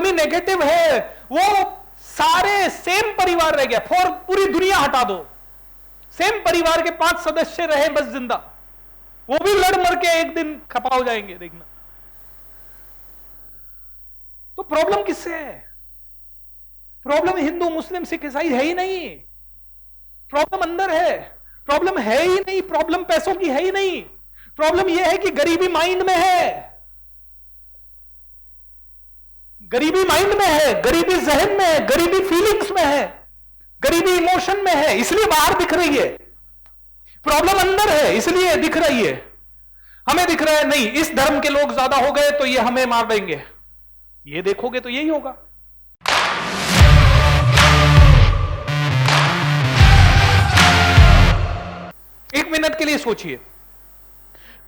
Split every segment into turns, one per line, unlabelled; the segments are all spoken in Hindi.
आदमी नेगेटिव है वो सारे सेम परिवार रह गया, फॉर पूरी दुनिया हटा दो, सेम परिवार के 5 सदस्य रहे बस जिंदा, वो भी लड़ मर के एक दिन खपा हो जाएंगे, देखना। तो प्रॉब्लम किससे है? प्रॉब्लम हिंदू मुस्लिम सिख ईसाई है ही नहीं, प्रॉब्लम अंदर है, प्रॉब्लम है ही नहीं, प्रॉब्लम पैसों की है ही नहीं, प्रॉब्लम यह है कि गरीबी माइंड में है, गरीबी माइंड में है, गरीबी जहन में है, गरीबी फीलिंग्स में है, गरीबी इमोशन में है, इसलिए बाहर दिख रही है। प्रॉब्लम अंदर है इसलिए दिख रही है। हमें दिख रहा है नहीं इस धर्म के लोग ज्यादा हो गए तो ये हमें मार देंगे, ये देखोगे तो यही होगा। एक मिनट के लिए सोचिए,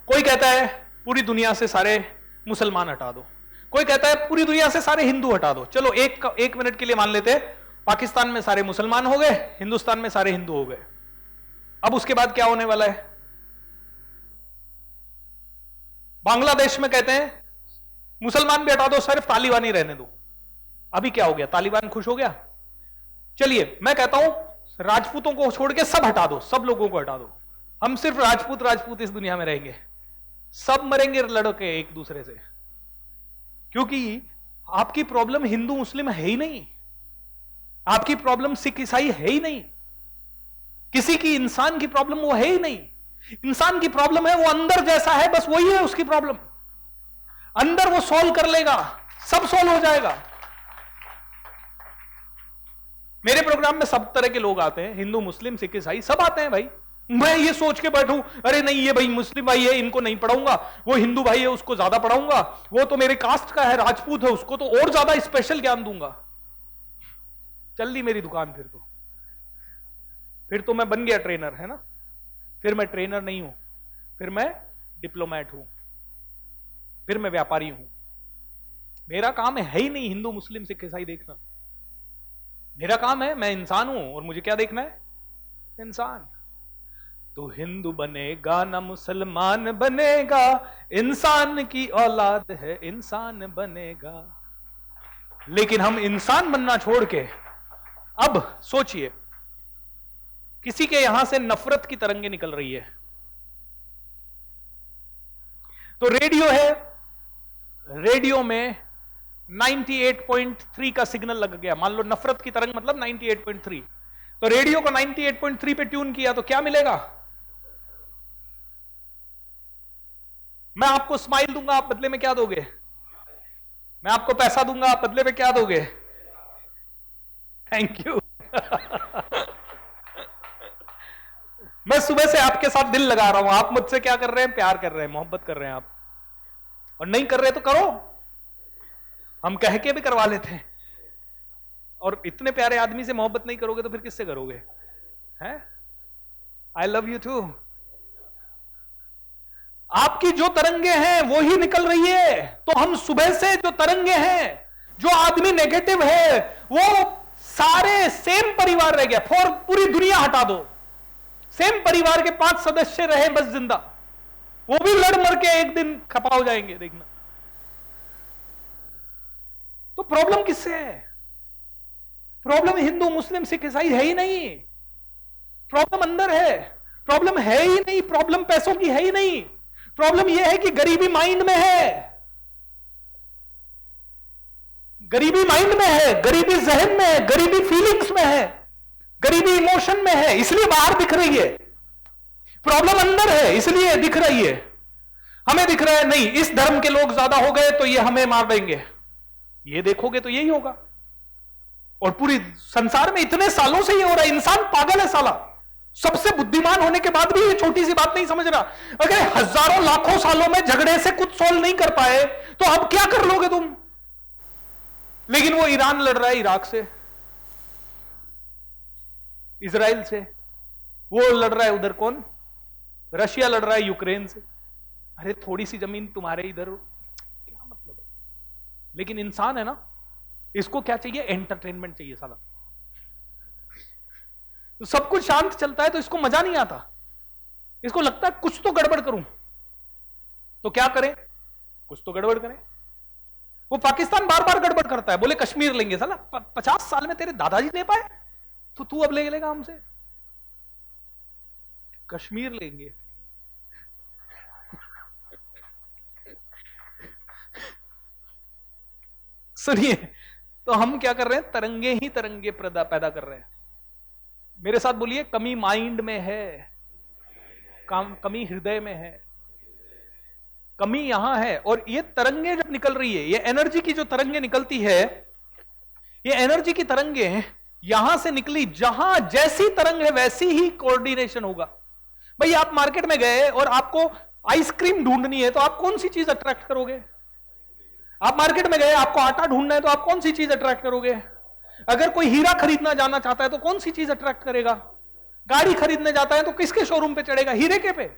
कोई कहता है पूरी दुनिया से सारे मुसलमान हटा दो, कोई कहता है पूरी दुनिया से सारे हिंदू हटा दो। चलो एक मिनट के लिए मान लेते हैं पाकिस्तान में सारे मुसलमान हो गए, हिंदुस्तान में सारे हिंदू हो गए। अब उसके बाद क्या होने वाला है? बांग्लादेश में कहते हैं मुसलमान भी हटा दो, सिर्फ तालिबान ही रहने दो। अभी क्या हो गया? तालिबान खुश हो गया। चलिए मैं कहता हूं राजपूतों को छोड़ के सब हटा दो, सब लोगों को हटा दो, हम सिर्फ राजपूत इस दुनिया में रहेंगे, सब मरेंगे लड़ के एक दूसरे से। क्योंकि आपकी प्रॉब्लम हिंदू मुस्लिम है ही नहीं, आपकी प्रॉब्लम सिख ईसाई है ही नहीं, किसी की इंसान की प्रॉब्लम वो है ही नहीं। इंसान की प्रॉब्लम है वो अंदर जैसा है, बस वही है उसकी प्रॉब्लम, अंदर वो सॉल्व कर लेगा, सब सॉल्व हो जाएगा। मेरे प्रोग्राम में सब तरह के लोग आते हैं, हिंदू मुस्लिम सिख ईसाई सब आते हैं भाई। मैं ये सोच के बैठूं अरे नहीं ये भाई मुस्लिम भाई है इनको नहीं पढ़ाऊंगा, वो हिंदू भाई है उसको ज्यादा पढ़ाऊंगा, वो तो मेरे कास्ट का है राजपूत है उसको तो और ज्यादा स्पेशल ज्ञान दूंगा। चल दी मेरी दुकान फिर तो मैं बन गया ट्रेनर, है ना। फिर मैं ट्रेनर नहीं हूं, फिर मैं डिप्लोमेट हूं, फिर मैं व्यापारी हूं। मेरा काम है ही नहीं हिंदू मुस्लिम सिख ईसाई देखना, मेरा काम है मैं इंसान हूं और मुझे क्या देखना है? इंसान। तो हिंदू बनेगा ना मुसलमान बनेगा, इंसान की औलाद है इंसान बनेगा। लेकिन हम इंसान बनना छोड़ के अब सोचिए किसी के यहां से नफरत की तरंगे निकल रही है, तो रेडियो है, रेडियो में 98.3 का सिग्नल लग गया, मान लो नफरत की तरंग मतलब 98.3, तो रेडियो को 98.3 पे ट्यून किया तो क्या मिलेगा? मैं आपको स्माइल दूंगा, आप बदले में क्या दोगे? मैं आपको पैसा दूंगा, आप बदले में क्या दोगे? Thank you. मैं सुबह से आपके साथ दिल लगा रहा हूं, आप मुझसे क्या कर रहे हैं? प्यार कर रहे हैं, मोहब्बत कर रहे हैं आप, और नहीं कर रहे तो करो, हम कह के भी करवा लेते हैं। और इतने प्यारे आदमी से मोहब्बत नहीं करोगे तो फिर किससे करोगे? हैं? I love you too. आपकी जो तरंगे हैं वो ही निकल रही है, तो हम सुबह से जो तरंगे हैं, जो आदमी नेगेटिव है वो सारे सेम परिवार रह गया, फॉर पूरी दुनिया हटा दो, सेम परिवार के 5 सदस्य रहे बस जिंदा, वो भी लड़ मर के एक दिन खपा हो जाएंगे, देखना। तो प्रॉब्लम किससे है? प्रॉब्लम हिंदू मुस्लिम सिख ईसाई है ही नहीं, प्रॉब्लम अंदर है, प्रॉब्लम है ही नहीं, प्रॉब्लम पैसों की है ही नहीं, प्रॉब्लम यह है कि गरीबी माइंड में है, गरीबी माइंड में है, गरीबी जहन में है, गरीबी फीलिंग्स में है, गरीबी इमोशन में है, इसलिए बाहर दिख रही है। प्रॉब्लम अंदर है इसलिए दिख रही है। हमें दिख रहा है नहीं इस धर्म के लोग ज्यादा हो गए तो ये हमें मार देंगे, ये देखोगे तो यही होगा। और पूरी संसार में इतने सालों से ये हो रहा है, इंसान पागल है साला, सबसे बुद्धिमान होने के बाद भी ये छोटी सी बात नहीं समझ रहा। अगर हजारों लाखों सालों में झगड़े से कुछ सॉल्व नहीं कर पाए तो अब क्या कर लोगे तुम? लेकिन वो ईरान लड़ रहा है इराक से, इजराइल से, वो लड़ रहा है उधर कौन? रशिया लड़ रहा है यूक्रेन से। अरे थोड़ी सी जमीन तुम्हारे इधर क्या मतलब है? लेकिन इंसान है ना, इसको क्या चाहिए? एंटरटेनमेंट चाहिए साला। तो सब कुछ शांत चलता है तो इसको मजा नहीं आता, इसको लगता है कुछ तो गड़बड़ करूं, तो क्या करें? कुछ तो गड़बड़ करें। वो पाकिस्तान बार बार गड़बड़ करता है, बोले कश्मीर लेंगे, साला 50 साल में तेरे दादाजी ले पाए तो तू अब ले लेगा हमसे? कश्मीर लेंगे। सुनिए, तो हम क्या कर रहे हैं? तरंगे ही तरंगे पैदा कर रहे हैं। मेरे साथ बोलिए, कमी माइंड में है, कमी हृदय में है, कमी यहां है। और ये तरंगे जब निकल रही है, ये एनर्जी की जो तरंगे निकलती है, ये एनर्जी की तरंगे यहां से निकली, जहां जैसी तरंग है वैसी ही कोऑर्डिनेशन होगा। भाई आप मार्केट में गए और आपको आइसक्रीम ढूंढनी है, तो आप कौन सी चीज अट्रैक्ट करोगे? आप मार्केट में गए, आपको आटा ढूंढना है, तो आप कौन सी चीज अट्रैक्ट करोगे? अगर कोई हीरा खरीदना जाना चाहता है तो कौन सी चीज अट्रैक्ट करेगा? गाड़ी खरीदने जाता है तो किसके शोरूम पे चढ़ेगा? हीरे के पे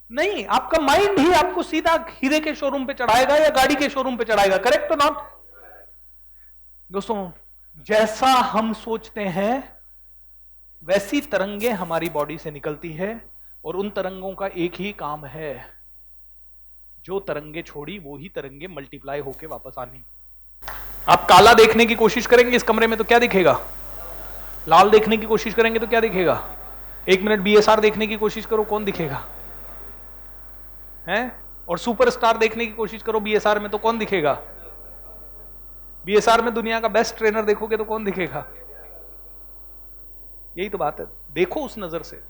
नहीं, आपका माइंड ही आपको सीधा हीरे के शोरूम पे चढ़ाएगा या गाड़ी के शोरूम पे चढ़ाएगा। करेक्ट तो नॉट? दोस्तों, जैसा हम सोचते हैं वैसी तरंगे हमारी बॉडी से निकलती है, और उन तरंगों का एक ही काम है, जो तरंगे छोड़ी वो ही तरंगे मल्टीप्लाई होके वापस आनी। आप काला देखने की कोशिश करेंगे इस कमरे में तो क्या दिखेगा? लाल देखने की कोशिश करेंगे तो क्या दिखेगा? 1 मिनट बीएसआर देखने की कोशिश करो, कौन दिखेगा? हैं? और सुपरस्टार देखने की कोशिश करो बीएसआर में, तो कौन दिखेगा? बीएसआर में दुनिया का बेस्ट ट्रेनर देखोगे तो कौन दिखेगा? यही तो बात है, देखो उस नजर से।